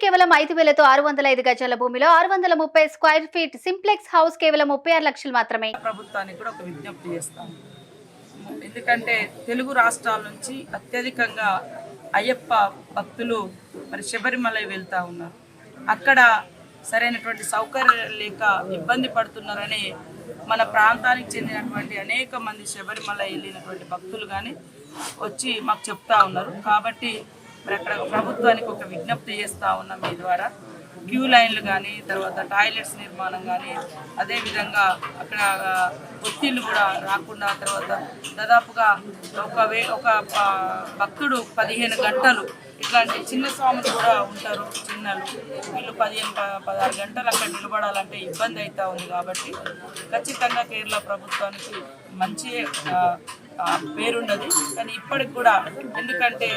కేవలం 5,000తో 605 గజాల భూమిలో 630 స్క్వేర్ ఫీట్ సింప్లెక్స్ హౌస్ కేవలం 36 లక్షలు మాత్రమే. ప్రభుత్వానికి కూడా ఒక విజ్ఞప్తి చేస్తాను. ఎందుకంటే తెలుగు రాష్ట్రాల నుంచి అత్యధికంగా అయ్యప్ప భక్తులు మరి శబరిమల వెళ్తూ ఉన్నారు. అక్కడ సరైనటువంటి సౌకర్యాలు లేక ఇబ్బంది పడుతున్నారని మన ప్రాంతానికి చెందినటువంటి అనేక మంది శబరిమల వెళ్ళినటువంటి భక్తులు కానీ వచ్చి మాకు చెప్తా ఉన్నారు. కాబట్టి మరి అక్కడ ప్రభుత్వానికి ఒక విజ్ఞప్తి చేస్తూ ఉన్నాం. మీ ద్వారా క్యూ లైన్లు కానీ, తర్వాత టాయిలెట్స్ నిర్మాణం కానీ, అదేవిధంగా అక్కడ ఒత్తిళ్లు కూడా రాకుండా, తర్వాత దాదాపుగా ఒక భక్తుడు 15 గంటలు ఇట్లాంటి చిన్న స్వాములు కూడా ఉంటారు. చిన్నలు వీళ్ళు 15-16 గంటలు అక్కడ నిలబడాలంటే ఇబ్బంది అవుతూ ఉంది. కాబట్టి ఖచ్చితంగా కేరళ ప్రభుత్వానికి మంచి పేరున్నది. కానీ ఇప్పటికి కూడా ఎందుకంటే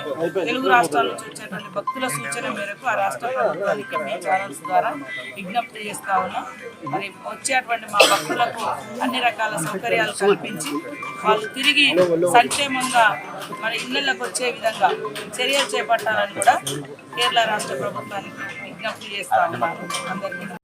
తెలుగు రాష్ట్రాల నుంచి వచ్చేటువంటి భక్తుల సూచన మేరకు ఆ రాష్ట్ర ప్రభుత్వానికి మీ ఛానల్స్ ద్వారా విజ్ఞప్తి చేస్తా ఉన్నాం. మరి వచ్చేటువంటి మా భక్తులకు అన్ని రకాల సౌకర్యాలు కల్పించి వాళ్ళు తిరిగి సంక్షేమంగా మన ఇళ్లకు వచ్చే విధంగా చర్యలు చేపట్టాలని కూడా కేరళ రాష్ట్ర ప్రభుత్వానికి విజ్ఞప్తి చేస్తా ఉన్నాం. అందరికీ